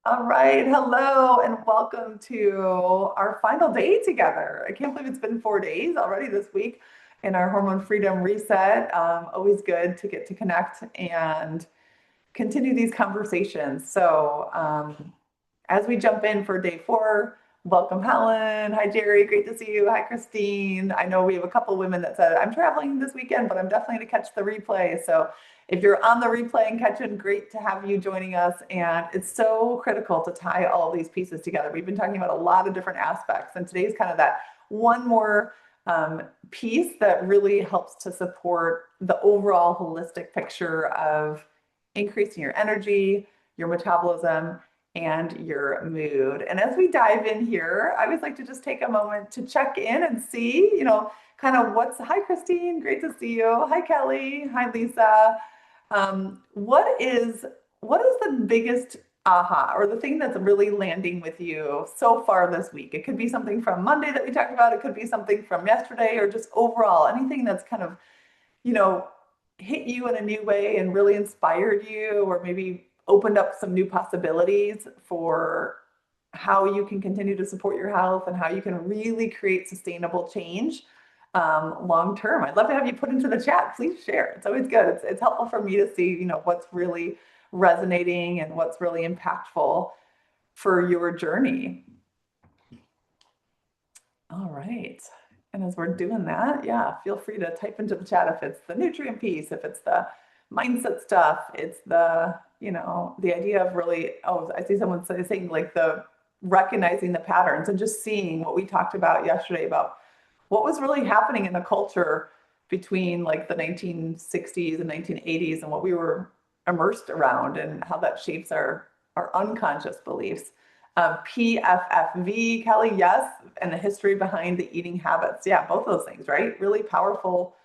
All right. Hello and welcome to our final day together. I can't believe it's been 4 days already this week in our Hormone Freedom Reset. Always good to get to connect and continue these conversations. As we jump in for day 4, welcome Helen. Hi, Jerry. Great to see you. Hi, Christine. I know we have a couple women that said, I'm traveling this weekend, but I'm definitely going to catch the replay. So if you're on the replay and catching, great to have you joining us. And it's so critical to tie all these pieces together. We've been talking about a lot of different aspects, and today's kind of that one more piece that really helps to support the overall holistic picture of increasing your energy, your metabolism, and your mood. And as we dive in here, I always like to just take a moment to check in and see, kind of hi, Christine, great to see you. Hi, Kelly. Hi, Lisa. What is the biggest aha or the thing that's really landing with you so far this week? It could be something from Monday that we talked about. It could be something from yesterday, or just overall anything that's kind of, you know, hit you in a new way and really inspired you, or maybe opened up some new possibilities for how you can continue to support your health and how you can really create sustainable change long term. I'd love to have you put into the chat. Please share. It's always good. It's helpful for me to see, what's really resonating and what's really impactful for your journey. All right. And as we're doing that, yeah, feel free to type into the chat if it's the nutrient piece, if it's the mindset stuff, it's the idea of really, I see someone saying like the recognizing the patterns and just seeing what we talked about yesterday about what was really happening in the culture between like the 1960s and 1980s and what we were immersed around and how that shapes our unconscious beliefs. PFFV, Kelly, yes, and the history behind the eating habits. Yeah, both of those things, right? Really powerful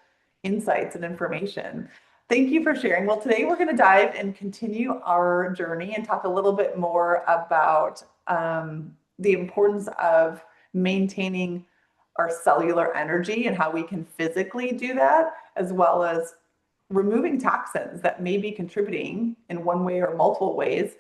insights and information. Thank you for sharing. Well, today we're going to dive and continue our journey and talk a little bit more about the importance of maintaining our cellular energy and how we can physically do that, as well as removing toxins that may be contributing in one way or multiple ways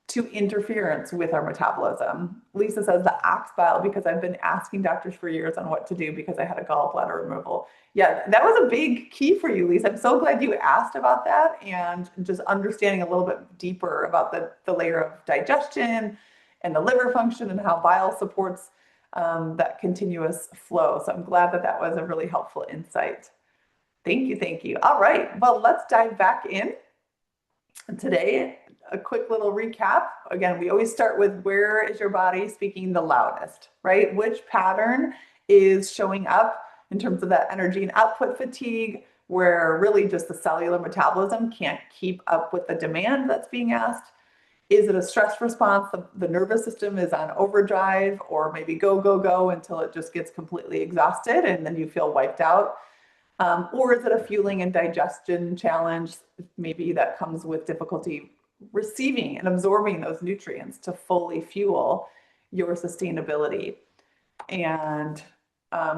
to interference with our metabolism. Lisa says the ox bile, because I've been asking doctors for years on what to do because I had a gallbladder removal. Yeah, that was a big key for you, Lisa. I'm so glad you asked about that and just understanding a little bit deeper about the layer of digestion and the liver function and how bile supports that continuous flow. So I'm glad that was a really helpful insight. Thank you, thank you. All right, well, let's dive back in. And today, a quick little recap. Again, we always start with where is your body speaking the loudest, right? Which pattern is showing up in terms of that energy and output fatigue, where really just the cellular metabolism can't keep up with the demand that's being asked? Is it a stress response? The nervous system is on overdrive, or maybe go, go, go until it just gets completely exhausted and then you feel wiped out? Or is it a fueling and digestion challenge? Maybe that comes with difficulty receiving and absorbing those nutrients to fully fuel your sustainability. And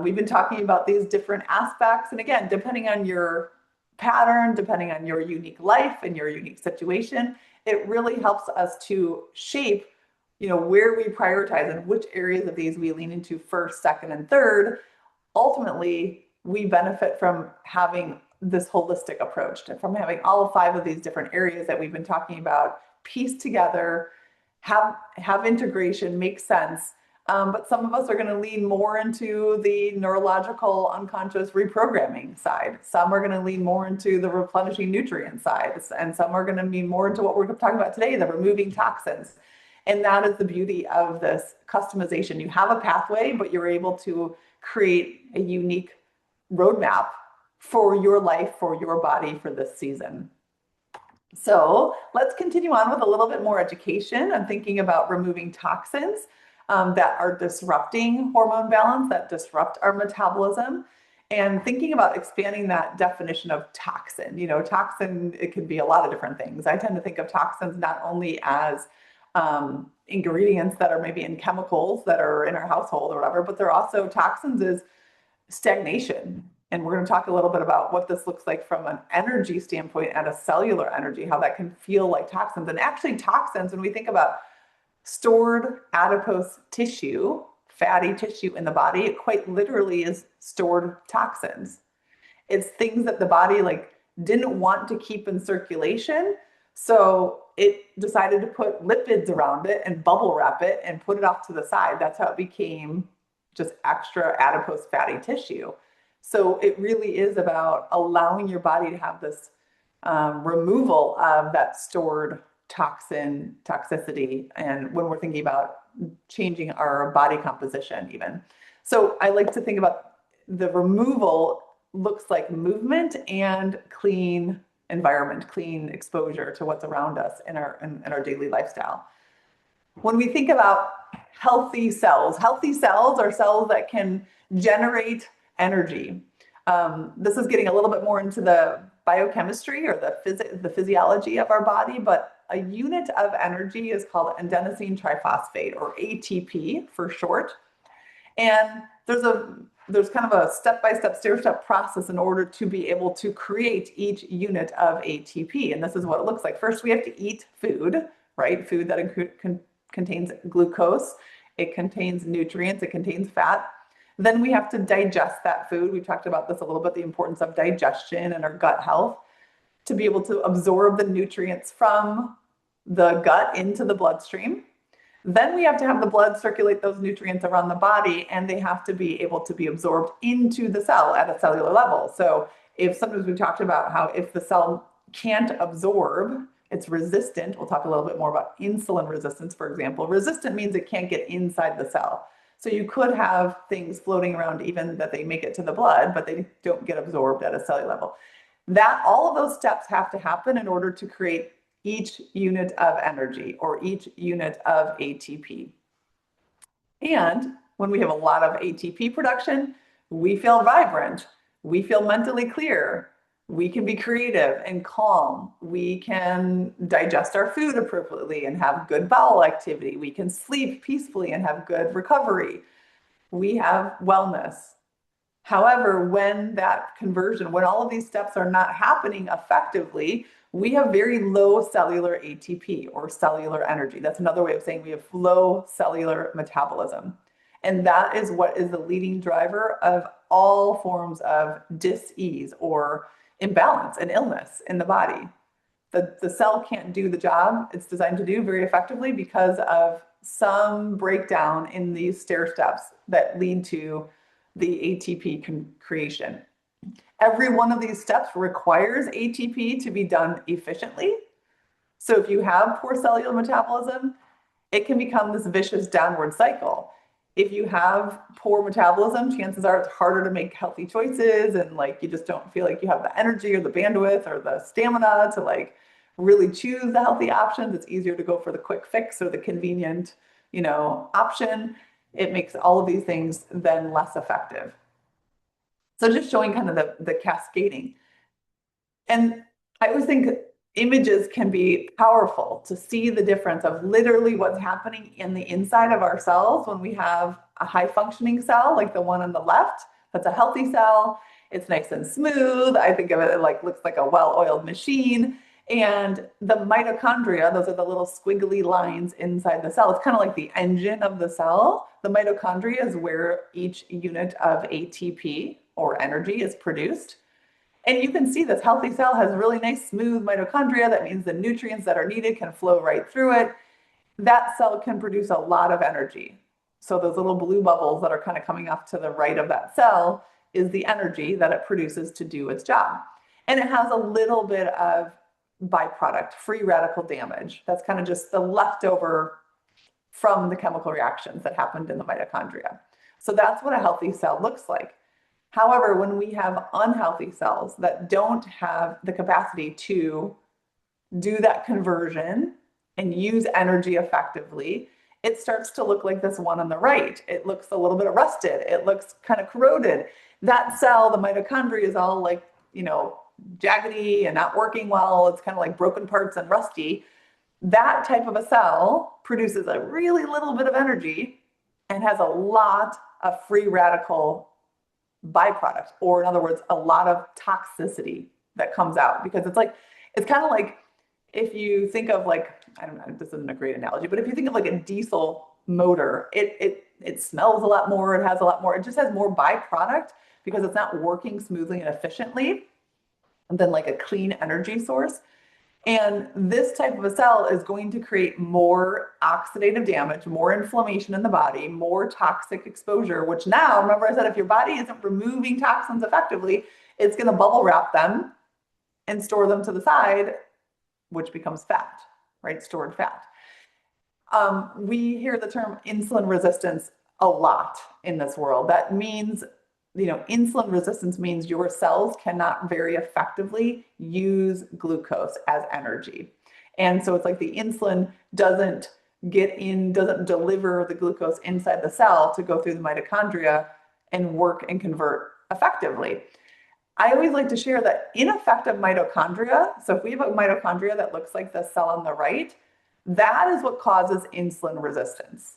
we've been talking about these different aspects. And again, depending on your pattern, depending on your unique life and your unique situation, it really helps us to shape, where we prioritize and which areas of these we lean into first, second, and third. Ultimately, we benefit from having this holistic approach, from having all 5 of these different areas that we've been talking about pieced together, have integration, make sense. But some of us are going to lean more into the neurological unconscious reprogramming side. Some are going to lean more into the replenishing nutrient side. And some are going to lean more into what we're talking about today, the removing toxins. And that is the beauty of this customization. You have a pathway, but you're able to create a unique roadmap for your life, for your body, for this season. So let's continue on with a little bit more education. I'm thinking about removing toxins that are disrupting hormone balance, that disrupt our metabolism, and thinking about expanding that definition of toxin. Toxin, it could be a lot of different things. I tend to think of toxins not only as ingredients that are maybe in chemicals that are in our household or whatever, but they're also toxins is stagnation. And we're going to talk a little bit about what this looks like from an energy standpoint and a cellular energy, how that can feel like toxins. And actually toxins, when we think about stored adipose tissue, fatty tissue in the body, it quite literally is stored toxins. It's things that the body like didn't want to keep in circulation. So it decided to put lipids around it and bubble wrap it and put it off to the side. That's how it became just extra adipose fatty tissue. So it really is about allowing your body to have this removal of that stored toxicity. And when we're thinking about changing our body composition even. So I like to think about the removal looks like movement and clean environment, clean exposure to what's around us in our daily lifestyle. When we think about healthy cells are cells that can generate energy. This is getting a little bit more into the biochemistry or the physiology of our body, but a unit of energy is called adenosine triphosphate, or ATP for short. And there's kind of a step-by-step, stair-step process in order to be able to create each unit of ATP. And this is what it looks like. First, we have to eat food, right? Food that contains glucose, it contains nutrients, it contains fat. Then we have to digest that food. We've talked about this a little bit, the importance of digestion and our gut health, to be able to absorb the nutrients from the gut into the bloodstream. Then we have to have the blood circulate those nutrients around the body, and they have to be able to be absorbed into the cell at a cellular level. So if sometimes we talked about how if the cell can't absorb, it's resistant. We'll talk a little bit more about insulin resistance, for example. Resistant means it can't get inside the cell. So you could have things floating around even that they make it to the blood, but they don't get absorbed at a cellular level. All of those steps have to happen in order to create each unit of energy or each unit of ATP. And when we have a lot of ATP production, we feel vibrant, we feel mentally clear, we can be creative and calm, we can digest our food appropriately and have good bowel activity, we can sleep peacefully and have good recovery, we have wellness. However, when that conversion, when all of these steps are not happening effectively, we have very low cellular ATP or cellular energy. That's another way of saying we have low cellular metabolism. And that is what is the leading driver of all forms of dis-ease or imbalance and illness in the body. The cell can't do the job it's designed to do very effectively because of some breakdown in these stair steps that lead to the ATP creation. Every one of these steps requires ATP to be done efficiently. So if you have poor cellular metabolism, it can become this vicious downward cycle. If you have poor metabolism, chances are it's harder to make healthy choices, and like you just don't feel like you have the energy or the bandwidth or the stamina to like really choose the healthy options. It's easier to go for the quick fix or the convenient, option. It makes all of these things then less effective. So just showing kind of the cascading. And I always think images can be powerful to see the difference of literally what's happening in the inside of our cells when we have a high functioning cell like the one on the left. That's a healthy cell. It's nice and smooth. I think of it like looks like a well-oiled machine. And the mitochondria, those are the little squiggly lines inside the cell. It's kind of like the engine of the cell. The mitochondria is where each unit of ATP or energy is produced. And you can see this healthy cell has really nice, smooth mitochondria. That means the nutrients that are needed can flow right through it. That cell can produce a lot of energy. So those little blue bubbles that are kind of coming off to the right of that cell is the energy that it produces to do its job. And it has a little bit of byproduct, free radical damage. That's kind of just the leftover from the chemical reactions that happened in the mitochondria. So that's what a healthy cell looks like. However, when we have unhealthy cells that don't have the capacity to do that conversion and use energy effectively, it starts to look like this one on the right. It looks a little bit rusted. It looks kind of corroded. That cell, the mitochondria, is all like, jaggedy and not working well. It's kind of like broken parts and rusty. That type of a cell produces a really little bit of energy and has a lot of free radical byproduct, or in other words, a lot of toxicity that comes out, because it's kind of like if you think of like, I don't know, this isn't a great analogy, but if you think of like a diesel motor, it smells a lot more, it has a lot more, it just has more byproduct because it's not working smoothly and efficiently than like a clean energy source. And this type of a cell is going to create more oxidative damage, more inflammation in the body, more toxic exposure, which now, remember I said, if your body isn't removing toxins effectively, it's going to bubble wrap them and store them to the side, which becomes fat, right? Stored fat. We hear the term insulin resistance a lot in this world. That means, insulin resistance means your cells cannot very effectively use glucose as energy. And so it's like the insulin doesn't deliver the glucose inside the cell to go through the mitochondria and work and convert effectively. I always like to share that ineffective mitochondria, so if we have a mitochondria that looks like the cell on the right, that is what causes insulin resistance.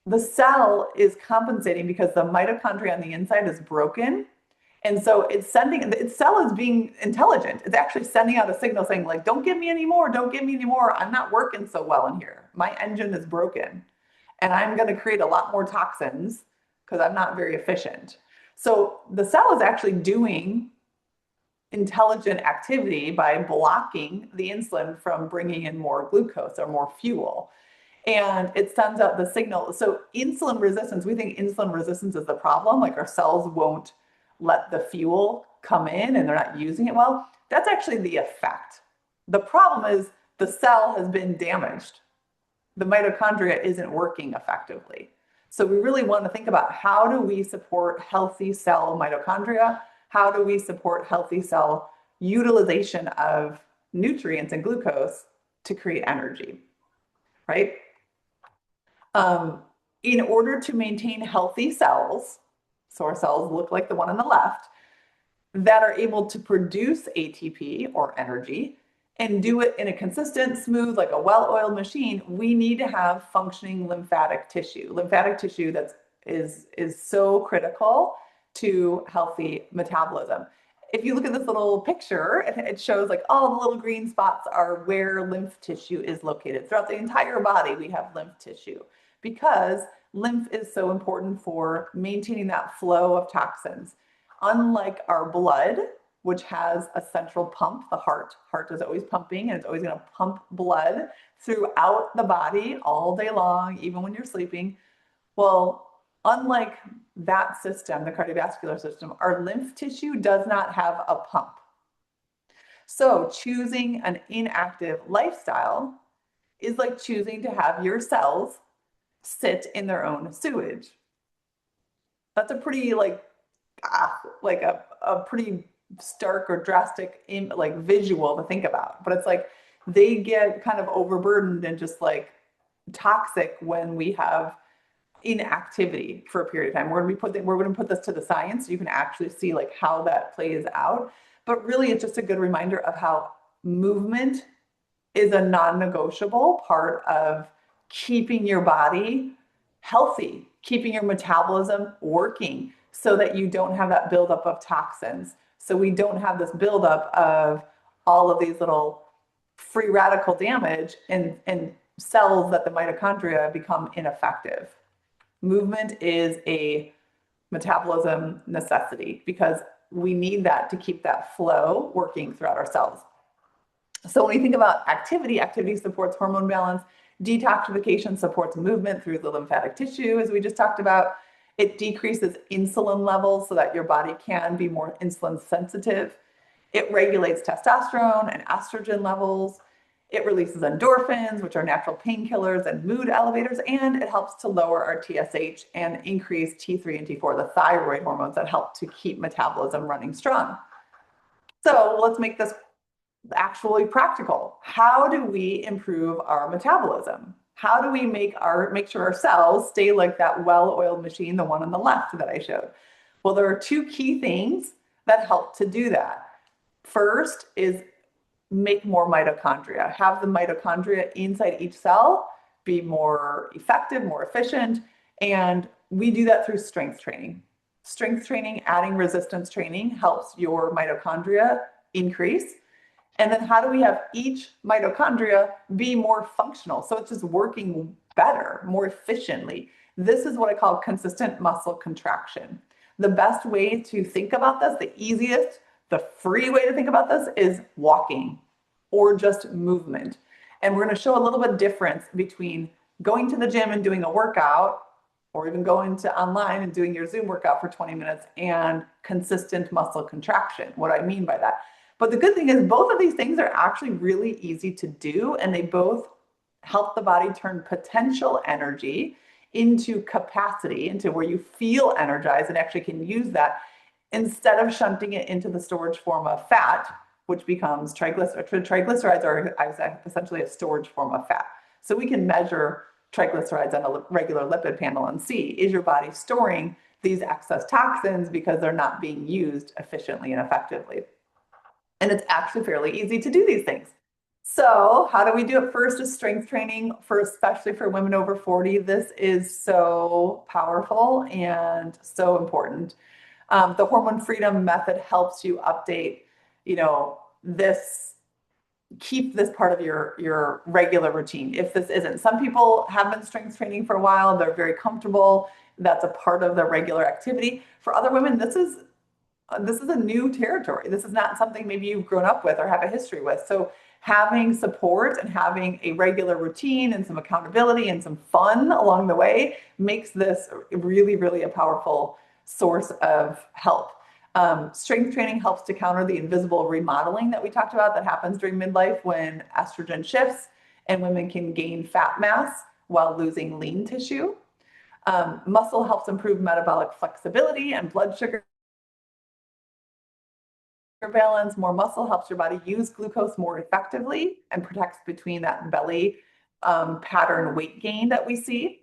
The cell is compensating because the mitochondria on the inside is broken. And so its cell is being intelligent. It's actually sending out a signal saying like, don't give me any more, don't give me any more. I'm not working so well in here. My engine is broken and I'm going to create a lot more toxins because I'm not very efficient. So the cell is actually doing intelligent activity by blocking the insulin from bringing in more glucose or more fuel. And it sends out the signal. So insulin resistance, we think insulin resistance is the problem. Like our cells won't let the fuel come in and they're not using it well. That's actually the effect. The problem is the cell has been damaged. The mitochondria isn't working effectively. So we really want to think about how do we support healthy cell mitochondria? How do we support healthy cell utilization of nutrients and glucose to create energy, right? In order to maintain healthy cells, so our cells look like the one on the left, that are able to produce ATP or energy and do it in a consistent, smooth, like a well-oiled machine, we need to have functioning lymphatic tissue. Lymphatic tissue that is so critical to healthy metabolism. If you look at this little picture, it shows like all the little green spots are where lymph tissue is located. Throughout the entire body, we have lymph tissue because lymph is so important for maintaining that flow of toxins. Unlike our blood, which has a central pump, the heart is always pumping and it's always going to pump blood throughout the body all day long, even when you're sleeping. Well, unlike that system, the cardiovascular system, our lymph tissue does not have a pump. So choosing an inactive lifestyle is like choosing to have your cells sit in their own sewage. That's a pretty a pretty stark or drastic visual to think about. But it's like they get kind of overburdened and just like toxic when we have inactivity for a period of time. We're going to put this to the science so you can actually see like how that plays out. But really, it's just a good reminder of how movement is a non-negotiable part of keeping your body healthy, keeping your metabolism working so that you don't have that buildup of toxins. So we don't have this buildup of all of these little free radical damage and cells that the mitochondria become ineffective. Movement is a metabolism necessity because we need that to keep that flow working throughout our cells. So when you think about activity supports hormone balance. Detoxification supports movement through the lymphatic tissue, as we just talked about. It decreases insulin levels so that your body can be more insulin sensitive. It regulates testosterone and estrogen levels. It releases endorphins, which are natural painkillers and mood elevators, and it helps to lower our TSH and increase T3 and T4, the thyroid hormones that help to keep metabolism running strong. So let's make this actually practical. How do we improve our metabolism? How do we make sure our cells stay like that well-oiled machine, the one on the left that I showed? Well, there are two key things that help to do that. First is make more mitochondria. Have the mitochondria inside each cell be more effective, more efficient, and we do that through strength training. Strength training, adding resistance training helps your mitochondria increase. And then how do we have each mitochondria be more functional? So it's just working better, more efficiently. This is what I call consistent muscle contraction. The best way to think about this, the easiest, the free way to think about this is walking or just movement. And we're going to show a little bit of difference between going to the gym and doing a workout, or even going to online and doing your Zoom workout for 20 minutes, and consistent muscle contraction. What I mean by that. But the good thing is both of these things are actually really easy to do, and they both help the body turn potential energy into capacity, into where you feel energized and actually can use that, instead of shunting it into the storage form of fat, which becomes triglycerides. Triglycerides are essentially a storage form of fat. So we can measure triglycerides on a regular lipid panel and see, is your body storing these excess toxins because they're not being used efficiently and effectively? And it's actually fairly easy to do these things. So how do we do it? First is strength training, especially for women over 40. This is so powerful and so important. The Hormone Freedom method helps you update, keep this part of your regular routine. If this isn't, some people have been strength training for a while, they're very comfortable. That's a part of the regular activity. For other women, this is a new territory. This is not something maybe you've grown up with or have a history with. So having support and having a regular routine and some accountability and some fun along the way makes this really, really a powerful source of help. Strength training helps to counter the invisible remodeling that we talked about that happens during midlife when estrogen shifts and women can gain fat mass while losing lean tissue. Muscle helps improve metabolic flexibility and blood sugar balance. More muscle helps your body use glucose more effectively and protects between that belly pattern weight gain that we see.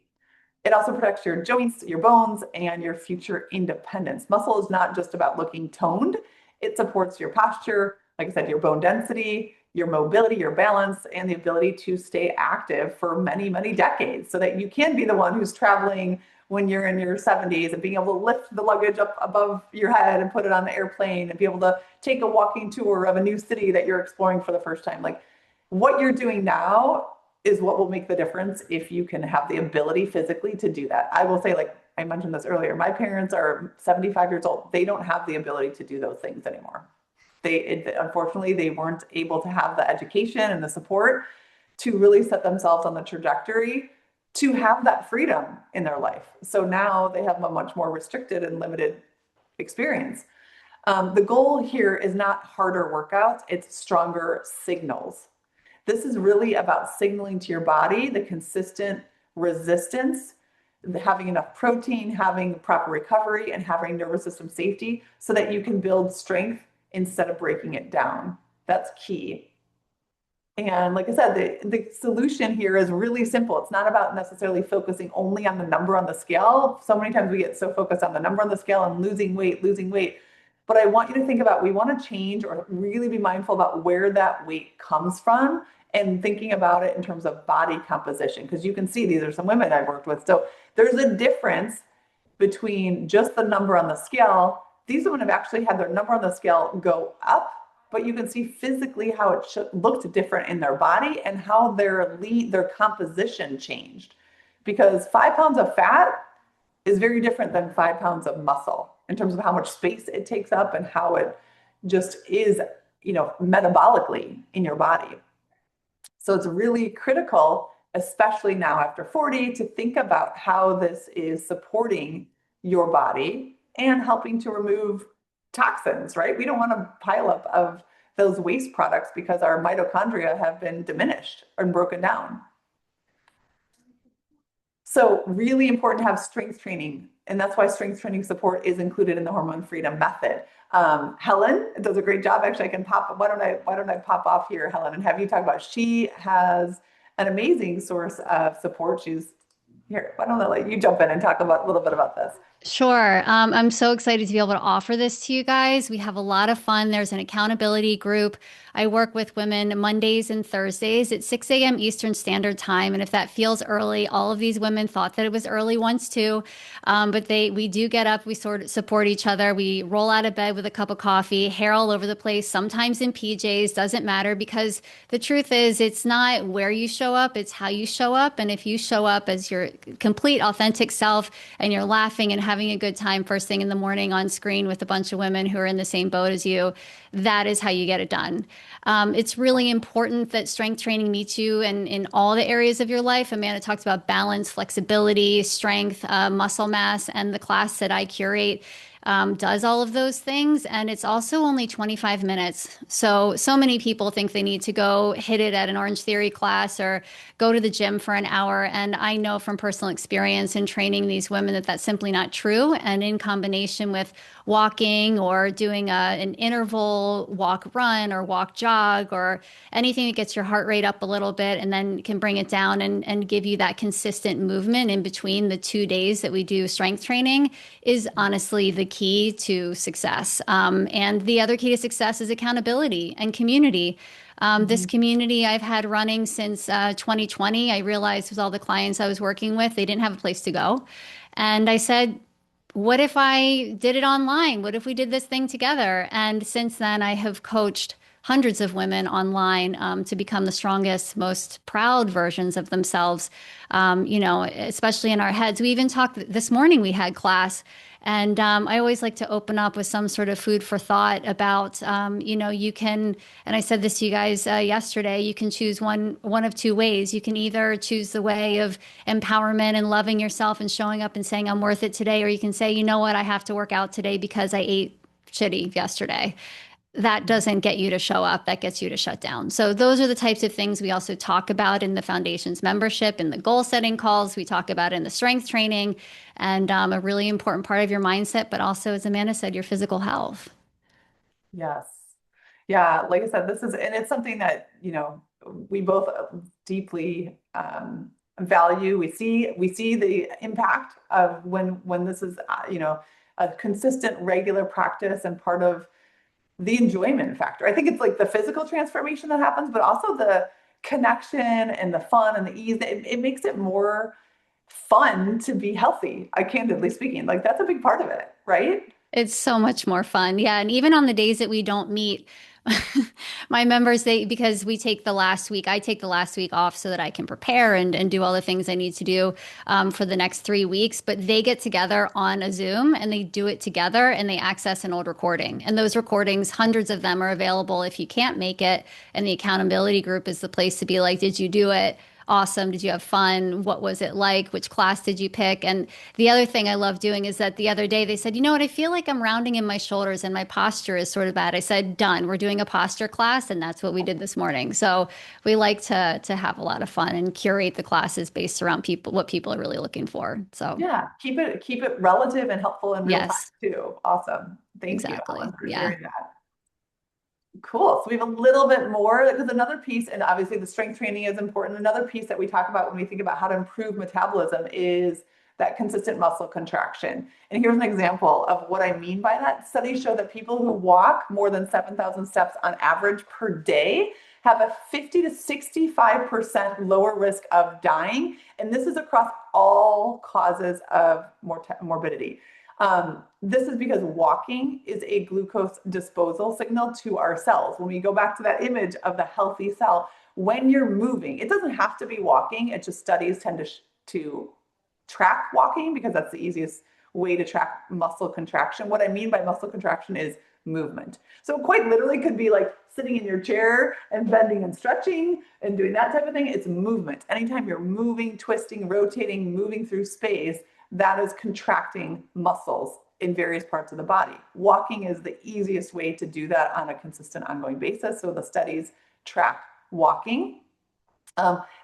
It also protects your joints, your bones, and your future independence. Muscle is not just about looking toned. It supports your posture, like I said, your bone density, your mobility, your balance, and the ability to stay active for many, many decades so that you can be the one who's traveling when you're in your 70s and being able to lift the luggage up above your head and put it on the airplane and be able to take a walking tour of a new city that you're exploring for the first time. Like, what you're doing now is what will make the difference if you can have the ability physically to do that. I will say, like I mentioned this earlier, my parents are 75 years old. They don't have the ability to do those things anymore. Unfortunately, they weren't able to have the education and the support to really set themselves on the trajectory to have that freedom in their life. So now they have a much more restricted and limited experience. The goal here is not harder workouts, it's stronger signals. This is really about signaling to your body the consistent resistance, having enough protein, having proper recovery, and having nervous system safety so that you can build strength instead of breaking it down. That's key. And like I said, the solution here is really simple. It's not about necessarily focusing only on the number on the scale. So many times we get so focused on the number on the scale and losing weight. But I want you to think about, we want to change or really be mindful about where that weight comes from and thinking about it in terms of body composition. Because you can see these are some women I've worked with. So there's a difference between just the number on the scale. These women have actually had their number on the scale go up, but you can see physically how it looked different in their body and how their composition changed. Because 5 pounds of fat is very different than 5 pounds of muscle in terms of how much space it takes up and how it just is, metabolically in your body. So it's really critical, especially now after 40, to think about how this is supporting your body and helping to remove toxins, right? We don't want a pileup of those waste products because our mitochondria have been diminished and broken down. So really important to have strength training. And that's why strength training support is included in the Hormone Freedom method. Helen does a great job. Actually, why don't I pop off here, Helen, and have you talk about, she has an amazing source of support. She's here. Why don't I let you jump in and talk a little bit about this? Sure. I'm so excited to be able to offer this to you guys. We have a lot of fun. There's an accountability group. I work with women Mondays and Thursdays at 6 a.m. Eastern Standard Time. And if that feels early, all of these women thought that it was early once too. But we do get up, we sort of support each other. We roll out of bed with a cup of coffee, hair all over the place, sometimes in PJs, doesn't matter because the truth is it's not where you show up, it's how you show up. And if you show up as your complete authentic self and you're laughing and having a good time first thing in the morning on screen with a bunch of women who are in the same boat as you, that is how you get it done. It's really important that strength training meets you in all the areas of your life. Amanda talks about balance, flexibility, strength, muscle mass, and the class that I curate does all of those things. And it's also only 25 minutes. So many people think they need to go hit it at an Orange Theory class or go to the gym for an hour. And I know from personal experience in training these women that that's simply not true. And in combination with walking or doing an interval walk run or walk jog or anything that gets your heart rate up a little bit and then can bring it down and give you that consistent movement in between the 2 days that we do strength training is honestly the key to success. And the other key to success is accountability and community. This Mhm. community I've had running since 2020. I realized with all the clients I was working with, they didn't have a place to go. And I said, what if I did it online? What if we did this thing together? And since then, I have coached hundreds of women online to become the strongest, most proud versions of themselves, especially in our heads. We even talked this morning, we had class. And I always like to open up with some sort of food for thought about, you can, and I said this to you guys yesterday, you can choose one of two ways. You can either choose the way of empowerment and loving yourself and showing up and saying, I'm worth it today. Or you can say, you know what, I have to work out today because I ate shitty yesterday. That doesn't get you to show up, that gets you to shut down. So those are the types of things we also talk about in the foundation's membership, in the goal setting calls. We talk about in the strength training and a really important part of your mindset, but also, as Amanda said, your physical health. Yes. Yeah, like I said, this is, and it's something that, we both deeply value. We see the impact of when this is, a consistent, regular practice and part of the enjoyment factor. I think it's like the physical transformation that happens, but also the connection and the fun and the ease. It makes it more fun to be healthy. I candidly speaking, like that's a big part of it, right? It's so much more fun. Yeah. And even on the days that we don't meet, my members, because we take the last week, I take the last week off so that I can prepare and do all the things I need to do for the next 3 weeks. But they get together on a Zoom and they do it together and they access an old recording. And those recordings, hundreds of them are available if you can't make it. And the accountability group is the place to be like, did you do it? Awesome. Did you have fun? What was it like? Which class did you pick? And the other thing I love doing is that the other day they said, you know what? I feel like I'm rounding in my shoulders and my posture is sort of bad. I said, done. We're doing a posture class, and that's what we did this morning. So we like to have a lot of fun and curate the classes based around what people are really looking for. So Yeah, keep it relative and helpful in real time yes, too. Awesome. Thank you, exactly. Ellen, for Yeah. sharing that. Cool. So we have a little bit more because another piece, and obviously the strength training is important. Another piece that we talk about when we think about how to improve metabolism is that consistent muscle contraction. And here's an example of what I mean by that. Studies show that people who walk more than 7,000 steps on average per day have a 50 to 65% lower risk of dying. And this is across all causes of morbidity. This is because walking is a glucose disposal signal to our cells. When we go back to that image of the healthy cell, when you're moving, it doesn't have to be walking. It just studies tend to track walking because that's the easiest way to track muscle contraction. What I mean by muscle contraction is movement. So it quite literally could be like sitting in your chair and bending and stretching and doing that type of thing. It's movement. Anytime you're moving, twisting, rotating, moving through space, that is contracting muscles in various parts of the body. Walking is the easiest way to do that on a consistent, ongoing basis. So the studies track walking.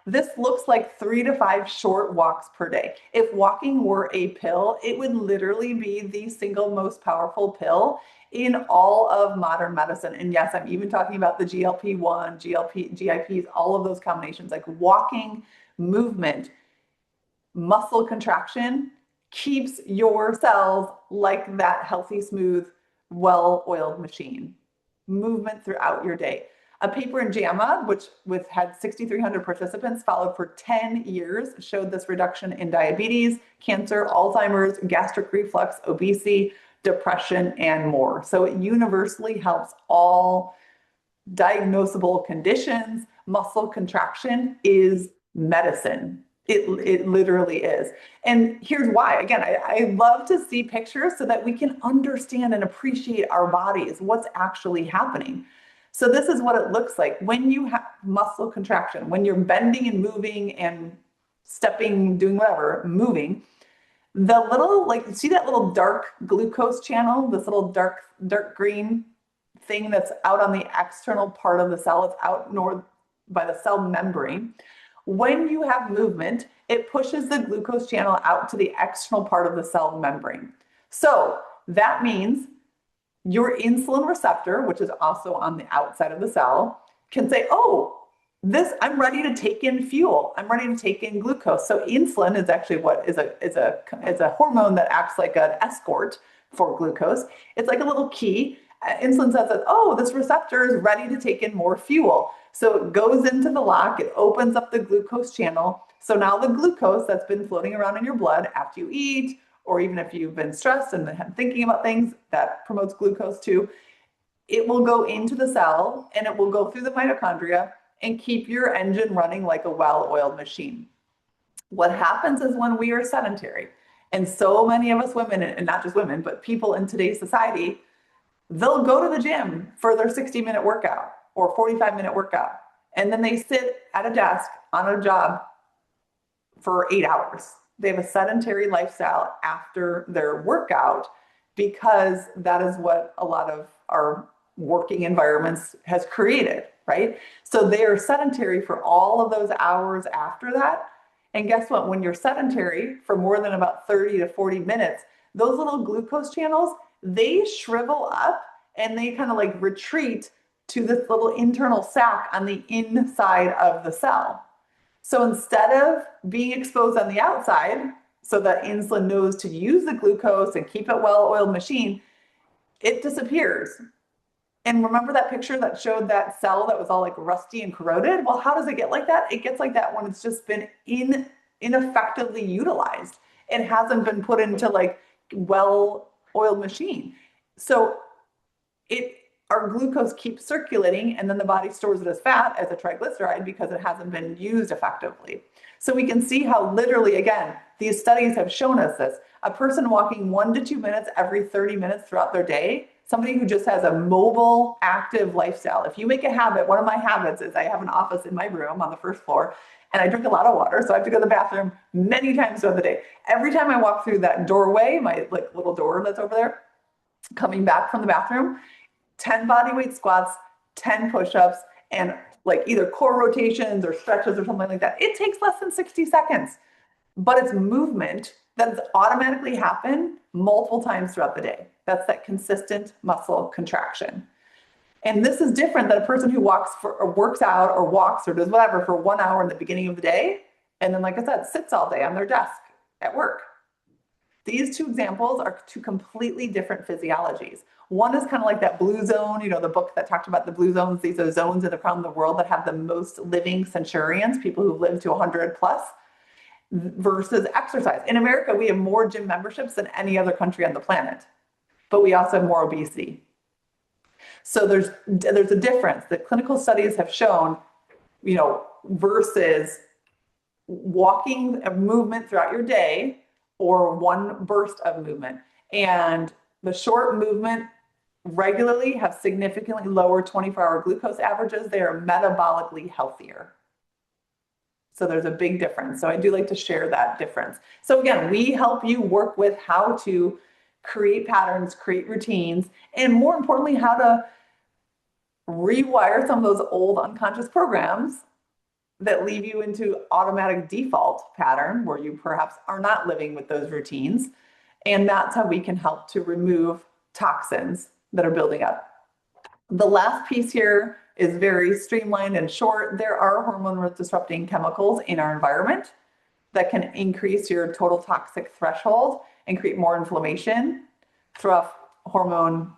This looks like 3 to 5 short walks per day. If walking were a pill, it would literally be the single most powerful pill in all of modern medicine. And yes, I'm even talking about the GLP-1, GIPs, all of those combinations, like walking, movement, muscle contraction keeps your cells like that healthy, smooth, well-oiled machine. Movement throughout your day. A paper in JAMA, which had 6,300 participants followed for 10 years, showed this reduction in diabetes, cancer, Alzheimer's, gastric reflux, obesity, depression, and more. So it universally helps all diagnosable conditions. Muscle contraction is medicine. It literally is. And here's why. Again, I love to see pictures so that we can understand and appreciate our bodies, what's actually happening. So this is what it looks like when you have muscle contraction, when you're bending and moving and stepping, doing whatever, moving. The little, like, see that little dark glucose channel, this little dark green thing that's out on the external part of the cell, it's out north by the cell membrane. When you have movement, it pushes the glucose channel out to the external part of the cell membrane. So that means your insulin receptor, which is also on the outside of the cell, can say, oh, I'm ready to take in fuel. I'm ready to take in glucose. So insulin is actually what is a hormone that acts like an escort for glucose. It's like a little key. Insulin says that, oh, this receptor is ready to take in more fuel. So it goes into the lock, it opens up the glucose channel. So now the glucose that's been floating around in your blood after you eat, or even if you've been stressed and been thinking about things, that promotes glucose too, it will go into the cell and it will go through the mitochondria and keep your engine running like a well-oiled machine. What happens is when we are sedentary, and so many of us women, and not just women, but people in today's society, they'll go to the gym for their 60-minute workout or 45-minute workout, and then they sit at a desk on a job for 8 hours. They have a sedentary lifestyle after their workout because that is what a lot of our working environments has created, right? So they are sedentary for all of those hours after that. And guess what? When you're sedentary for more than about 30 to 40 minutes, those little glucose channels, they shrivel up and they kind of like retreat to this little internal sac on the inside of the cell. So instead of being exposed on the outside, so that insulin knows to use the glucose and keep it well-oiled machine, it disappears. And remember that picture that showed that cell that was all like rusty and corroded? Well, how does it get like that? It gets like that when it's just been ineffectively utilized. It hasn't been put into like well-oiled machine. So our glucose keeps circulating, and then the body stores it as fat, as a triglyceride, because it hasn't been used effectively. So we can see how literally, again, these studies have shown us this. A person walking 1 to 2 minutes every 30 minutes throughout their day, somebody who just has a mobile, active lifestyle. If you make a habit, one of my habits is I have an office in my room on the first floor, and I drink a lot of water, so I have to go to the bathroom many times throughout the day. Every time I walk through that doorway, my like little door that's over there, coming back from the bathroom, 10 body weight squats, 10 push-ups, and like either core rotations or stretches or something like that. It takes less than 60 seconds, but it's movement that automatically happen multiple times throughout the day. That's that consistent muscle contraction. And this is different than a person who works out or walks or does whatever for 1 hour in the beginning of the day. And then, like I said, sits all day on their desk at work. These two examples are two completely different physiologies. One is kind of like that blue zone, you know, the book that talked about the blue zones. These are zones in the around the world that have the most living centurions, people who live to 100 plus, versus exercise. In America, we have more gym memberships than any other country on the planet, but we also have more obesity. So there's a difference that clinical studies have shown, you know, versus walking a movement throughout your day or one burst of movement. And the short movement regularly have significantly lower 24-hour glucose averages. They are metabolically healthier. So there's a big difference. So I do like to share that difference. So again, we help you work with how to create patterns, create routines, and more importantly, how to rewire some of those old unconscious programs that leave you into automatic default pattern where you perhaps are not living with those routines. And that's how we can help to remove toxins that are building up. The last piece here is very streamlined and short. There are hormone disrupting chemicals in our environment. that can increase your total toxic threshold and create more inflammation through hormone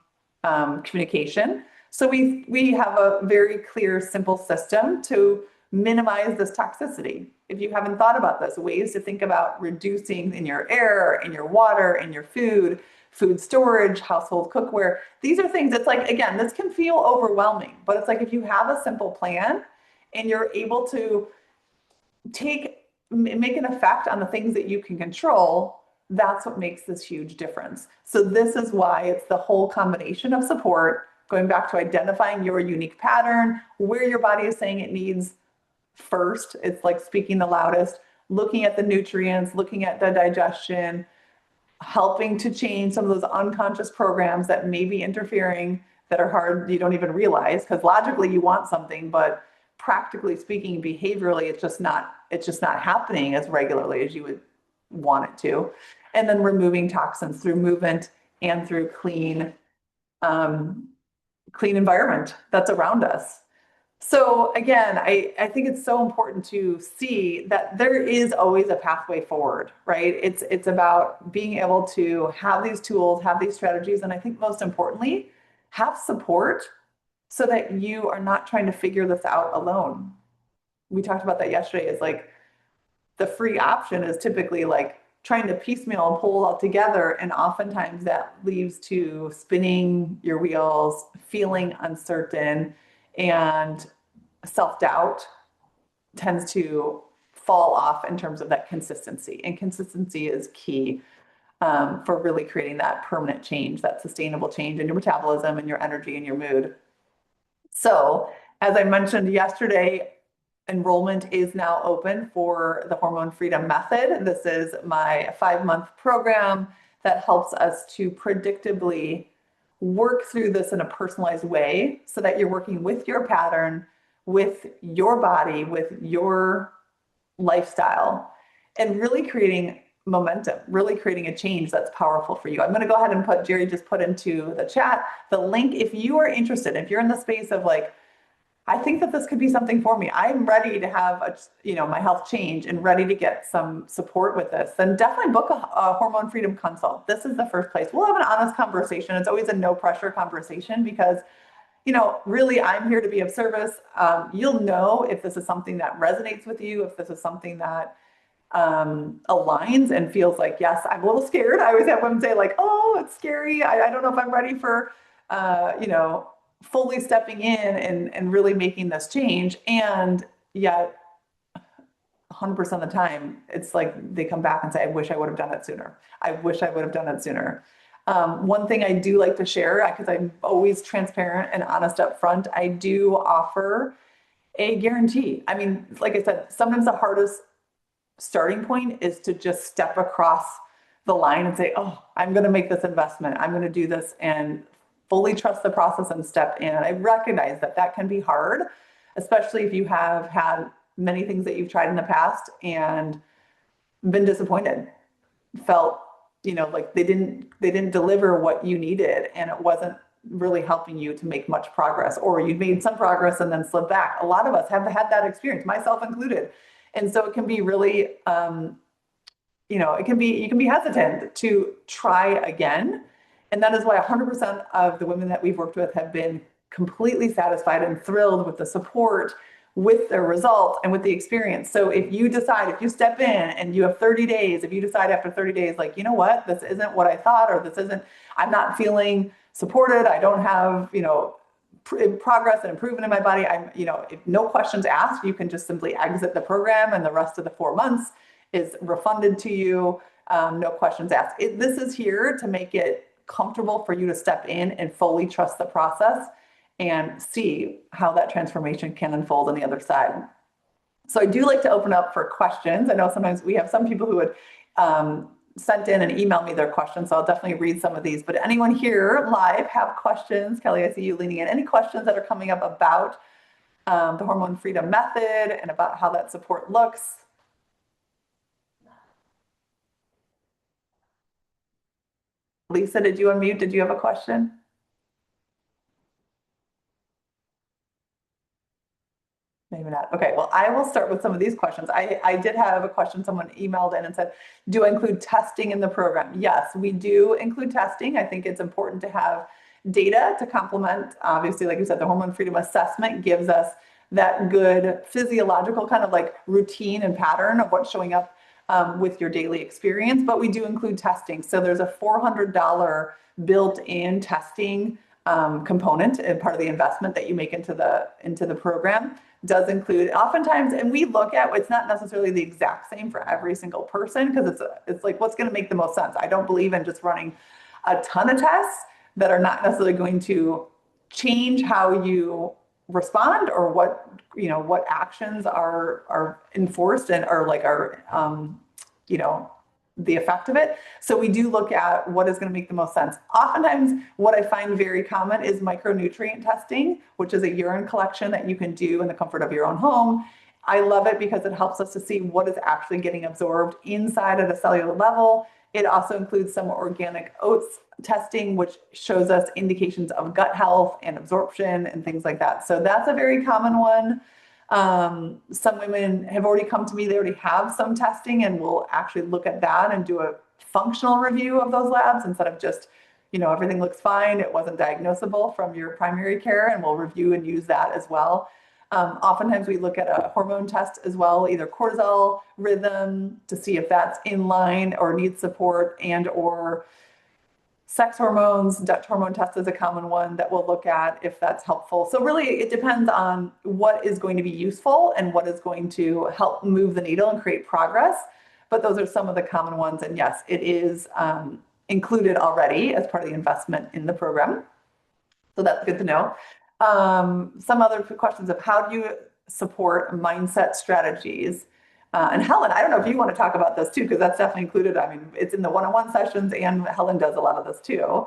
communication. So we have a very clear, simple system to minimize this toxicity. If you haven't thought about this, ways to think about reducing in your air, in your water, in your food, food storage, household cookware. These are things that's like, again, this can feel overwhelming, but it's like if you have a simple plan and you're able to make an effect on the things that you can control, that's what makes this huge difference. So this is why it's the whole combination of support, going back to identifying your unique pattern, where your body is saying it needs first. It's like speaking the loudest, looking at the nutrients, looking at the digestion, helping to change some of those unconscious programs that may be interfering, that are hard, you don't even realize, because logically you want something, but practically speaking, behaviorally, it's just not happening as regularly as you would want it to. And then removing toxins through movement and through clean environment that's around us. So again, I think it's so important to see that there is always a pathway forward, right? It's about being able to have these tools, have these strategies, and I think most importantly, have support so that you are not trying to figure this out alone. We talked about that yesterday. Is like the free option is typically like trying to piecemeal and pull it all together, and oftentimes that leads to spinning your wheels, feeling uncertain, and self-doubt tends to fall off in terms of that consistency. And consistency is key for really creating that permanent change, that sustainable change in your metabolism and your energy and your mood. So, as I mentioned yesterday, enrollment is now open for the Hormone Freedom Method. This is my 5-month program that helps us to predictably work through this in a personalized way so that you're working with your pattern, with your body, with your lifestyle, and really creating momentum, really creating a change that's powerful for you. I'm going to go ahead and Jerry just put into the chat the link if you are interested, if you're in the space of like, I think that this could be something for me. I'm ready to have my health change and ready to get some support with this. Then definitely book a hormone freedom consult. This is the first place. We'll have an honest conversation. It's always a no pressure conversation because, really I'm here to be of service. You'll know if this is something that resonates with you, if this is something that aligns and feels like, yes, I'm a little scared. I always have women say like, oh, it's scary. I don't know if I'm ready for, fully stepping in and really making this change. And yet 100% of the time, it's like they come back and say, I wish I would have done it sooner. I wish I would have done it sooner. One thing I do like to share, because I'm always transparent and honest up front, I do offer a guarantee. I mean, like I said, sometimes the hardest starting point is to just step across the line and say, oh, I'm going to make this investment. I'm going to do this and fully trust the process and step in. I recognize that that can be hard, especially if you have had many things that you've tried in the past and been disappointed, felt, like they didn't deliver what you needed and it wasn't really helping you to make much progress, or you made some progress and then slipped back. A lot of us have had that experience, myself included. And so it can be really, you can be hesitant to try again. And that is why 100% of the women that we've worked with have been completely satisfied and thrilled with the support, with the result, and with the experience. So if you step in and you have 30 days, if you decide after 30 days, like, you know what, this isn't what I thought, or I'm not feeling supported, I don't have, progress and improvement in my body, if no questions asked, you can just simply exit the program and the rest of the 4 months is refunded to you. No questions asked. This is here to make it comfortable for you to step in and fully trust the process and see how that transformation can unfold on the other side. So I do like to open up for questions. I know sometimes we have some people who would sent in and emailed me their questions, so I'll definitely read some of these. But anyone here live have questions? Kelly, I see you leaning in. Any questions that are coming up about the Hormone Freedom Method and about how that support looks? Lisa, did you unmute? Did you have a question? Maybe not. Okay, well, I will start with some of these questions. I did have a question, someone emailed in and said, do I include testing in the program? Yes, we do include testing. I think it's important to have data to complement. Obviously, like you said, the hormone freedom assessment gives us that good physiological kind of like routine and pattern of what's showing up with your daily experience, but we do include testing. So there's a $400 built-in testing component and part of the investment that you make into the program does include oftentimes, and we look at, it's not necessarily the exact same for every single person because it's like what's going to make the most sense. I don't believe in just running a ton of tests that are not necessarily going to change how you respond or what actions are enforced and are the effect of it. So we do look at what is going to make the most sense. Oftentimes, what I find very common is micronutrient testing, which is a urine collection that you can do in the comfort of your own home. I love it because it helps us to see what is actually getting absorbed inside at a cellular level. It also includes some organic oats testing, which shows us indications of gut health and absorption and things like that. So that's a very common one. Some women have already come to me, they already have some testing, and we'll actually look at that and do a functional review of those labs instead of just, everything looks fine, it wasn't diagnosable from your primary care, and we'll review and use that as well. Oftentimes we look at a hormone test as well, either cortisol rhythm to see if that's in line or needs support, and or sex hormones. Dutch hormone test is a common one that we'll look at if that's helpful. So really it depends on what is going to be useful and what is going to help move the needle and create progress. But those are some of the common ones. And yes, it is included already as part of the investment in the program. So that's good to know. Some other questions of how do you support mindset strategies? And Helen, I don't know if you want to talk about this too, because that's definitely included. I mean, it's in the one-on-one sessions, and Helen does a lot of this too.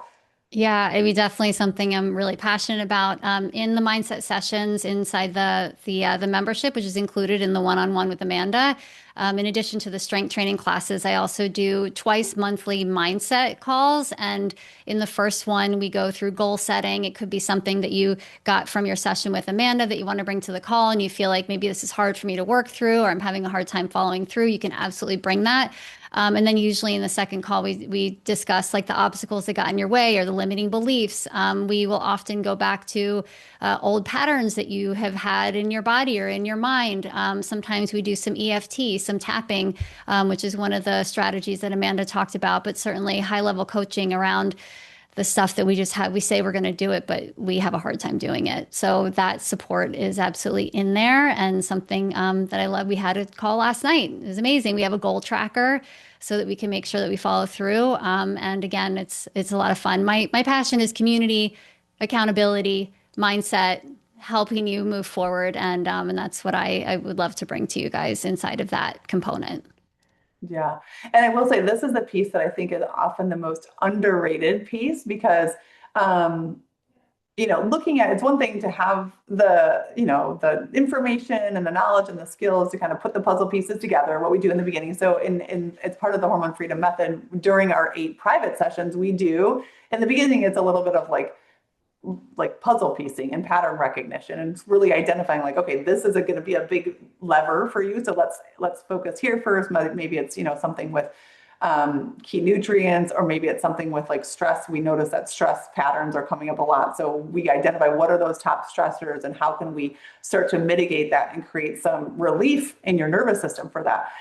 Yeah, I mean, definitely something I'm really passionate about. In the mindset sessions inside the membership, which is included in the one-on-one with Amanda. In addition to the strength training classes, I also do twice monthly mindset calls. And in the first one, we go through goal setting. It could be something that you got from your session with Amanda that you want to bring to the call, and you feel like maybe this is hard for me to work through, or I'm having a hard time following through. You can absolutely bring that. And then usually in the second call, we discuss like the obstacles that got in your way or the limiting beliefs. We will often go back to old patterns that you have had in your body or in your mind. Sometimes we do some EFT, some tapping, which is one of the strategies that Amanda talked about, but certainly high level coaching around the stuff that we say we're going to do it, but we have a hard time doing it. So that support is absolutely in there, and something that I love. We had a call last night. It was amazing. We have a goal tracker so that we can make sure that we follow through. And again, it's a lot of fun. My passion is community, accountability, mindset, helping you move forward, and that's what I would love to bring to you guys inside of that component. Yeah. And I will say this is the piece that I think is often the most underrated piece because, looking at it's one thing to have the information and the knowledge and the skills to kind of put the puzzle pieces together, what we do in the beginning. So in it's part of the Hormone Freedom Method during our 8 private sessions, we do in the beginning, it's a little bit of like puzzle piecing and pattern recognition, and it's really identifying like, okay, this is going to be a big lever for you, so let's focus here first. Maybe it's something with key nutrients, or maybe it's something with like stress. We notice that stress patterns are coming up a lot, so we identify what are those top stressors and how can we start to mitigate that and create some relief in your nervous system for that.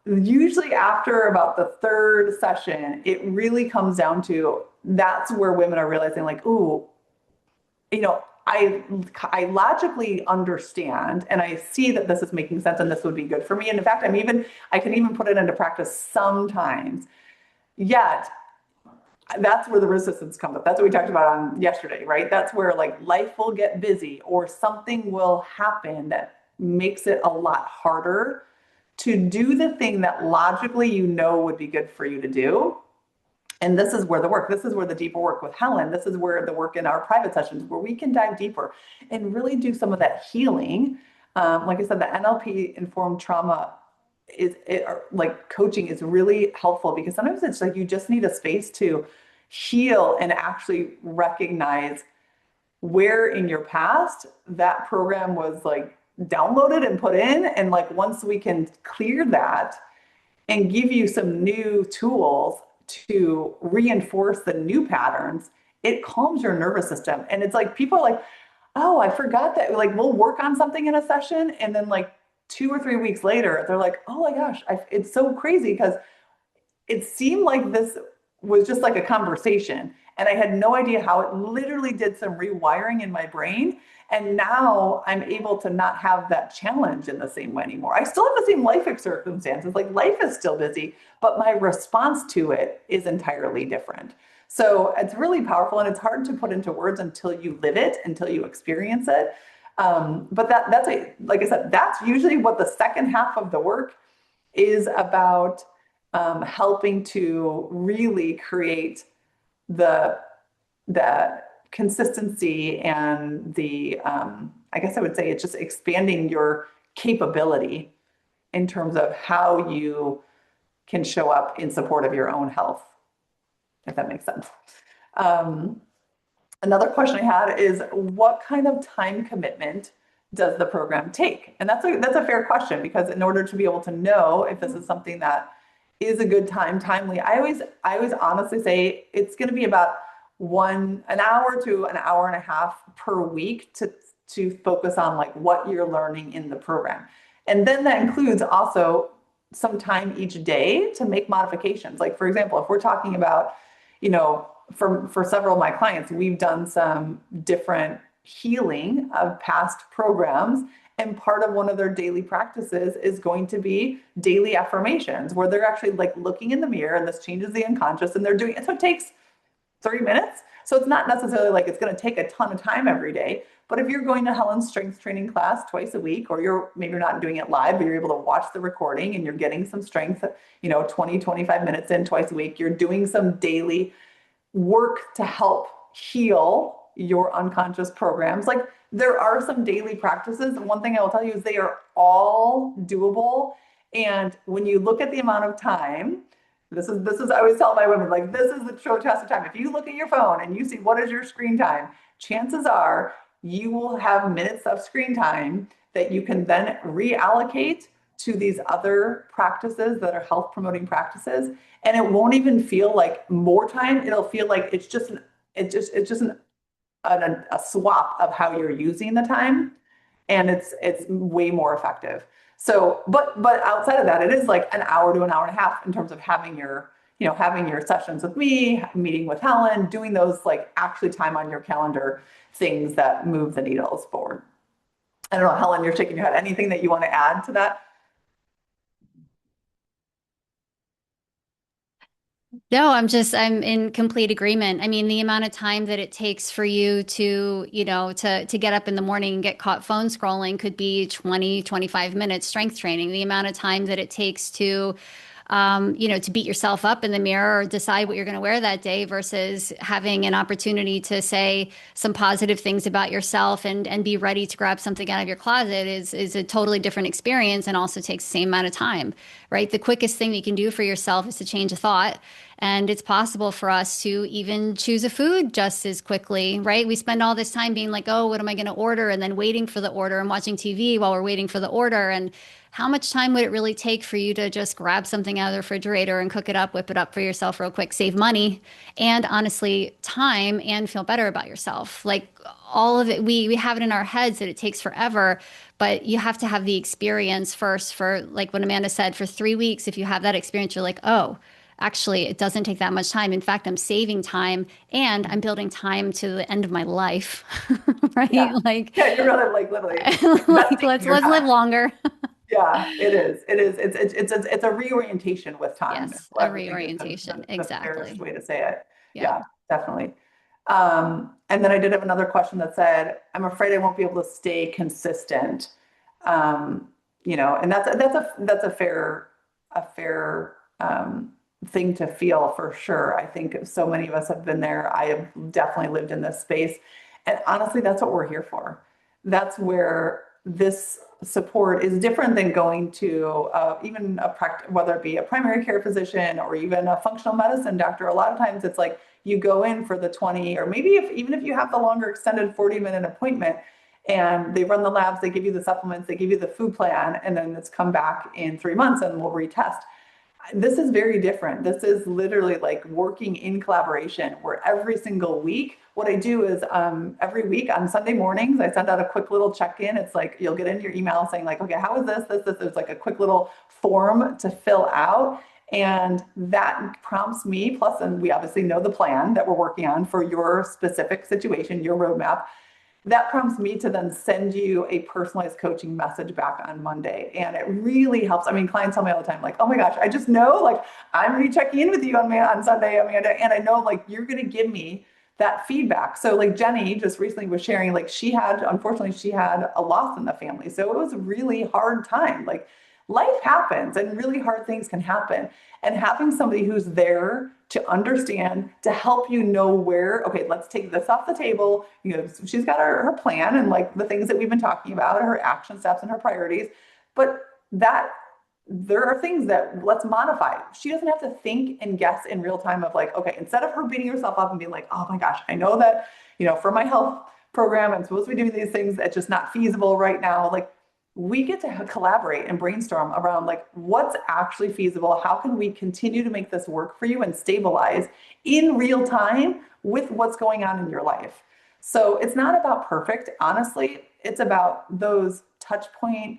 Usually after about the 3rd session, it really comes down to that's where women are realizing like, ooh, I logically understand and I see that this is making sense and this would be good for me. And in fact, I can even put it into practice sometimes. Yet that's where the resistance comes up. That's what we talked about on yesterday, right? That's where like life will get busy or something will happen that makes it a lot harder to do the thing that logically would be good for you to do. And this is where this is where the deeper work with Helen, this is where the work in our private sessions, where we can dive deeper and really do some of that healing. Like I said, the NLP informed trauma like coaching is really helpful because sometimes it's like you just need a space to heal and actually recognize where in your past that program was like downloaded and put in. And like, once we can clear that and give you some new tools to reinforce the new patterns, it calms your nervous system. And it's like, people are like, oh, I forgot that. Like, we'll work on something in a session, and then like 2 or 3 weeks later, they're like, oh my gosh, it's so crazy because it seemed like this was just like a conversation. And I had no idea how it literally did some rewiring in my brain. And now I'm able to not have that challenge in the same way anymore. I still have the same life circumstances, like life is still busy, but my response to it is entirely different. So it's really powerful, and it's hard to put into words until you live it, until you experience it. But that's like I said, that's usually what the second half of the work is about, helping to really create the consistency and the, I guess I would say it's just expanding your capability in terms of how you can show up in support of your own health, if that makes sense. Another question I had is, what kind of time commitment does the program take? And that's a fair question, because in order to be able to know if this is something that is a good timely, I always honestly say it's going to be about an hour to an hour and a half per week to focus on like what you're learning in the program. And then that includes also some time each day to make modifications. Like, for example, if we're talking about, for several of my clients, we've done some different healing of past programs. And part of one of their daily practices is going to be daily affirmations, where they're actually like looking in the mirror, and this changes the unconscious, and they're doing it. So it takes 30 minutes. So it's not necessarily like it's going to take a ton of time every day. But if you're going to Helen's strength training class twice a week, or maybe you're not doing it live, but you're able to watch the recording and you're getting some strength, 20, 25 minutes in twice a week, you're doing some daily work to help heal your unconscious programs. Like, there are some daily practices. And one thing I will tell you is they are all doable. And when you look at the amount of time, this is I always tell my women, like, this is the true test of time. If you look at your phone and you see what is your screen time, chances are you will have minutes of screen time that you can then reallocate to these other practices that are health promoting practices. And it won't even feel like more time. It'll feel like it's just a swap of how you're using the time, and it's way more effective. So, but outside of that, it is like an hour to an hour and a half in terms of having your sessions with me, meeting with Helen, doing those like actually time on your calendar things that move the needles forward. I don't know, Helen, you're shaking your head. Anything that you want to add to that? No, I'm in complete agreement. I mean, the amount of time that it takes for you to get up in the morning and get caught phone scrolling could be 20, 25 minutes strength training. The amount of time that it takes to beat yourself up in the mirror or decide what you're going to wear that day versus having an opportunity to say some positive things about yourself and be ready to grab something out of your closet is a totally different experience, and also takes the same amount of time, right? The quickest thing you can do for yourself is to change a thought. And it's possible for us to even choose a food just as quickly, right? We spend all this time being like, oh, what am I going to order? And then waiting for the order and watching TV while we're waiting for the order. And how much time would it really take for you to just grab something out of the refrigerator and cook it up, whip it up for yourself real quick, save money, and honestly, time, and feel better about yourself? Like, all of it, we have it in our heads that it takes forever, but you have to have the experience first. For like what Amanda said, for 3 weeks, if you have that experience, you're like, oh, actually, it doesn't take that much time. In fact, I'm saving time, and I'm building time to the end of my life, right? Yeah. Like, Yeah, you're really like literally like investing in let's your live time. longer. Yeah, it is. It is. It's a reorientation with time. Yes, a I would think is reorientation. the fairest Exactly. way to say it. Yeah. Yeah, definitely. And then I did have another question that said, I'm afraid I won't be able to stay consistent. And that's a fair thing to feel, for sure. I think so many of us have been there. I have definitely lived in this space. And honestly, that's what we're here for. That's where this support is different than going to even a practice, whether it be a primary care physician or even a functional medicine doctor. A lot of times it's like you go in for the 20, or maybe even if you have the longer extended 40-minute appointment, and they run the labs, they give you the supplements, they give you the food plan, and then it's come back in 3 months and we'll retest. This is very different. This is literally like working in collaboration where every single week, what I do is every week on Sunday mornings, I send out a quick little check-in. It's like, you'll get in your email saying like, okay, how is this? There's like a quick little form to fill out. And that prompts me, plus, and we obviously know the plan that we're working on for your specific situation, your roadmap. That prompts me to then send you a personalized coaching message back on Monday. And it really helps. I mean, clients tell me all the time, like, oh my gosh, I just know, like, I'm going to be checking in with you on Sunday, Amanda. And I know, like, you're going to give me that feedback. So, like, Jenny just recently was sharing, like, unfortunately, she had a loss in the family. So it was a really hard time. Like, life happens and really hard things can happen. And having somebody who's there to understand, to help you know where, okay, let's take this off the table. You know, she's got her plan and like the things that we've been talking about, her action steps and her priorities. But that there are things that let's modify. She doesn't have to think and guess in real time of like, okay, instead of her beating herself up and being like, oh my gosh, I know that, you know, for my health program, I'm supposed to be doing these things that's just not feasible right now. Like, we get to collaborate and brainstorm around like what's actually feasible. How can we continue to make this work for you and stabilize in real time with what's going on in your life? So it's not about perfect. Honestly, it's about those touch point,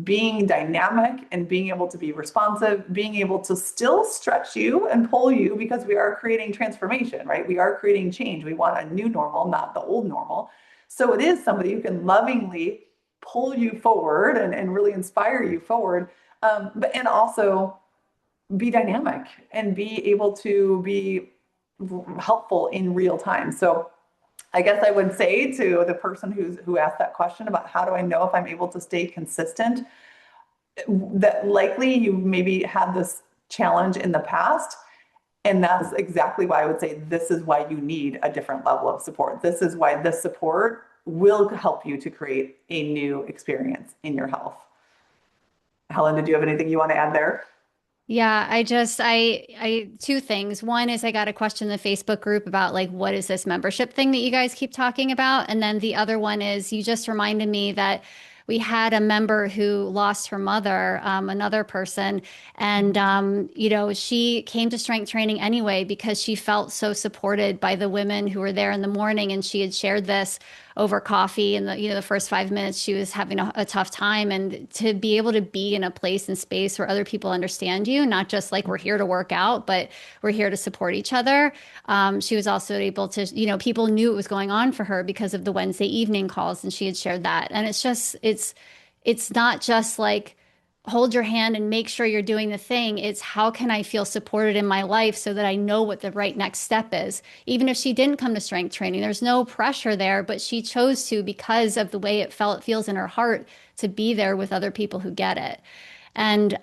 being dynamic and being able to be responsive, being able to still stretch you and pull you because we are creating transformation, right? We are creating change. We want a new normal, not the old normal. So it is somebody who can lovingly pull you forward and really inspire you forward, and also be dynamic and be able to be helpful in real time. So I guess I would say to the person who asked that question about how do I know if I'm able to stay consistent, that likely you maybe had this challenge in the past. And that's exactly why I would say this is why you need a different level of support. This is why this support will help you to create a new experience in your health. Helen, did you have anything you want to add there? Yeah, two things. One is I got a question in the Facebook group about like, what is this membership thing that you guys keep talking about? And then the other one is you just reminded me that we had a member who lost her mother, another person, and she came to strength training anyway because she felt so supported by the women who were there in the morning, and she had shared this over coffee. And the first 5 minutes she was having a tough time, and to be able to be in a place and space where other people understand you, not just like we're here to work out, but we're here to support each other. She was also able to, people knew what was going on for her because of the Wednesday evening calls, and she had shared that. And it's not just like hold your hand and make sure you're doing the thing. It's how can I feel supported in my life so that I know what the right next step is. Even if she didn't come to strength training, there's no pressure there, but she chose to because of the way it feels in her heart to be there with other people who get it. And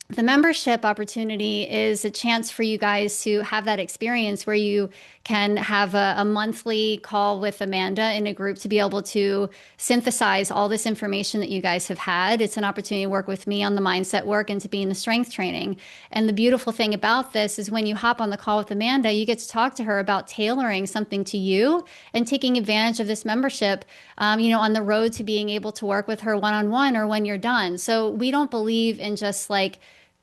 the membership opportunity is a chance for you guys to have that experience where you can have a monthly call with Amanda in a group to be able to synthesize all this information that you guys have had. It's an opportunity to work with me on the mindset work and to be in the strength training. And the beautiful thing about this is when you hop on the call with Amanda, you get to talk to her about tailoring something to you and taking advantage of this membership, on the road to being able to work with her one-on-one or when you're done. So we don't believe in just like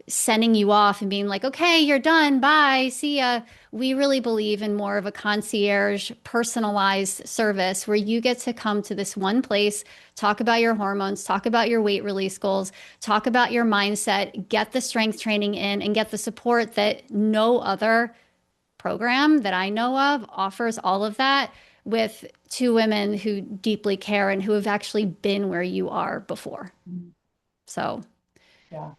sending you off and being like, okay, you're done. Bye. See ya. We really believe in more of a concierge, personalized service where you get to come to this one place, talk about your hormones, talk about your weight release goals, talk about your mindset, get the strength training in, and get the support that no other program that I know of offers all of that with two women who deeply care and who have actually been where you are before. So, Yeah.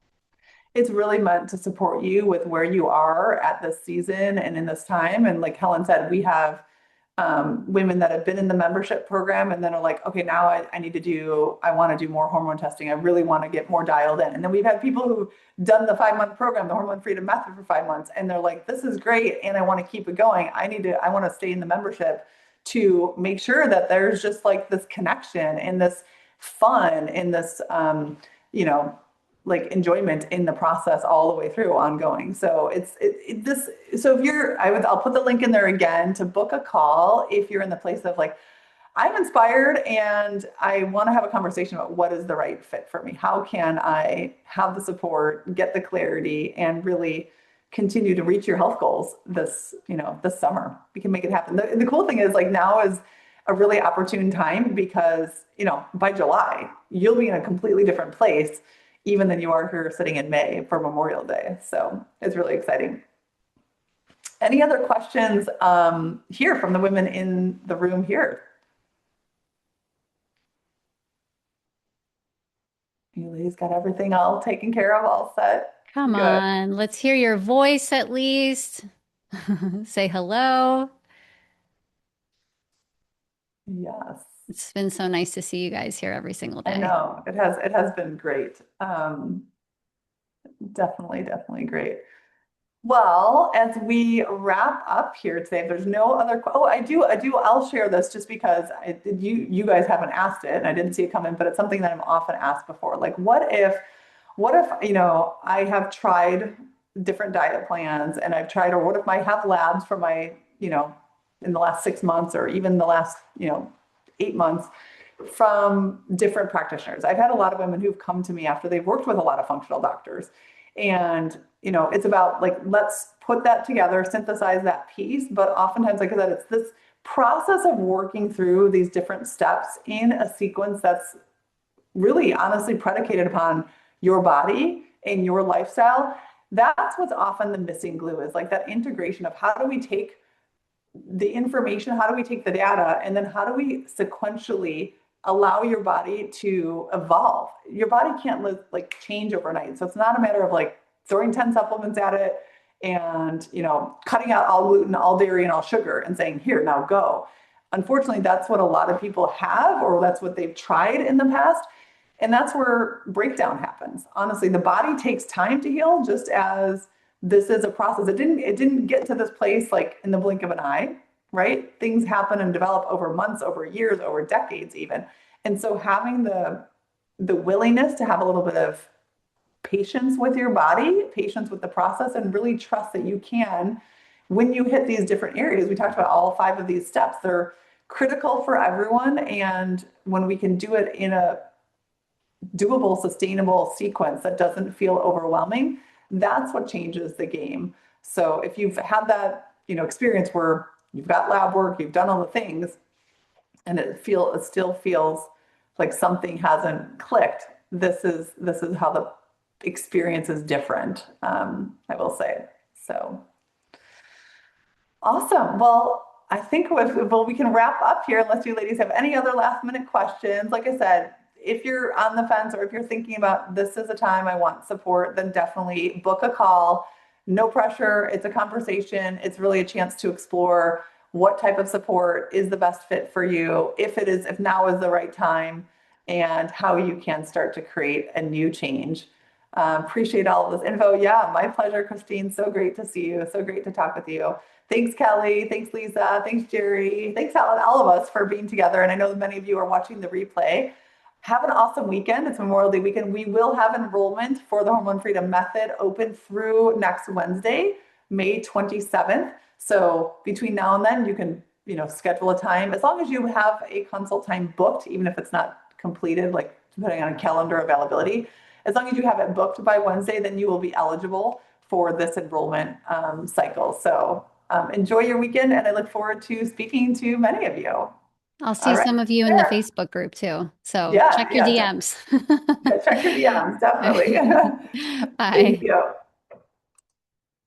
It's really meant to support you with where you are at this season and in this time. And like Helen said, we have women that have been in the membership program and then are like, okay, now I want to do more hormone testing. I really want to get more dialed in. And then we've had people who've done the 5-month program, the Hormone Freedom Method for 5 months. And they're like, this is great. And I want to keep it going. I want to stay in the membership to make sure that there's just like this connection and this fun and this, like enjoyment in the process all the way through ongoing. So so I'll put the link in there again to book a call if you're in the place of like, I'm inspired and I want to have a conversation about what is the right fit for me. How can I have the support, get the clarity, and really continue to reach your health goals this summer? We can make it happen. The cool thing is like now is a really opportune time because, by July, you'll be in a completely different place even than you are here sitting in May for Memorial Day. So it's really exciting. Any other questions here from the women in the room here? Julie's got everything all taken care of, all set. Come Good. on, let's hear your voice at least. Say hello. Yes. It's been so nice to see you guys here every single I day. know. It has been great. Definitely great. Well, as we wrap up here today, if there's no other, oh, I'll share this just because you guys haven't asked it and I didn't see it come in, but it's something that I'm often asked before. Like, what if, I have tried different diet plans and I've tried, or what if I have labs for my, in the last 6 months or even the last, 8 months from different practitioners. I've had a lot of women who've come to me after they've worked with a lot of functional doctors. And, it's about like, let's put that together, synthesize that piece. But oftentimes, like I said, it's this process of working through these different steps in a sequence that's really honestly predicated upon your body and your lifestyle. That's what's often the missing glue is like that integration of how do we take the information, how do we take the data, and then how do we sequentially allow your body to evolve? Your body can't like change overnight. So it's not a matter of like throwing 10 supplements at it and cutting out all gluten, all dairy, and all sugar and saying, here, now go. Unfortunately, that's what a lot of people have, or that's what they've tried in the past. And that's where breakdown happens. Honestly, the body takes time to heal, just as this is a process. It didn't get to this place like in the blink of an eye, right? Things happen and develop over months, over years, over decades even. And so having the willingness to have a little bit of patience with your body, patience with the process, and really trust that you can, when you hit these different areas, we talked about all 5 of these steps, they're critical for everyone. And when we can do it in a doable, sustainable sequence that doesn't feel overwhelming, that's what changes the game. So if you've had that, experience where you've got lab work, you've done all the things, and it still feels like something hasn't clicked, this is how the experience is different. I will say. So awesome. Well, I think we can wrap up here unless you ladies have any other last minute questions. Like I said, if you're on the fence or if you're thinking about this is a time I want support, then definitely book a call. No pressure. It's a conversation. It's really a chance to explore what type of support is the best fit for you, if now is the right time, and how you can start to create a new change. Appreciate all of this info. Yeah, my pleasure, Christine. So great to see you. So great to talk with you. Thanks, Kelly. Thanks, Lisa. Thanks, Jerry. Thanks, Helen, all of us for being together. And I know that many of you are watching the replay. Have an awesome weekend. It's Memorial Day weekend. We will have enrollment for the Hormone Freedom Method open through next Wednesday, May 27th. So between now and then, you can, schedule a time as long as you have a consult time booked, even if it's not completed, like depending on calendar availability. As long as you have it booked by Wednesday, then you will be eligible for this enrollment cycle. So enjoy your weekend, and I look forward to speaking to many of you. I'll All see right. some of you in the There. Facebook group too. So Yeah, check your yeah, DMs. check your DMs, definitely. Thank Bye. you.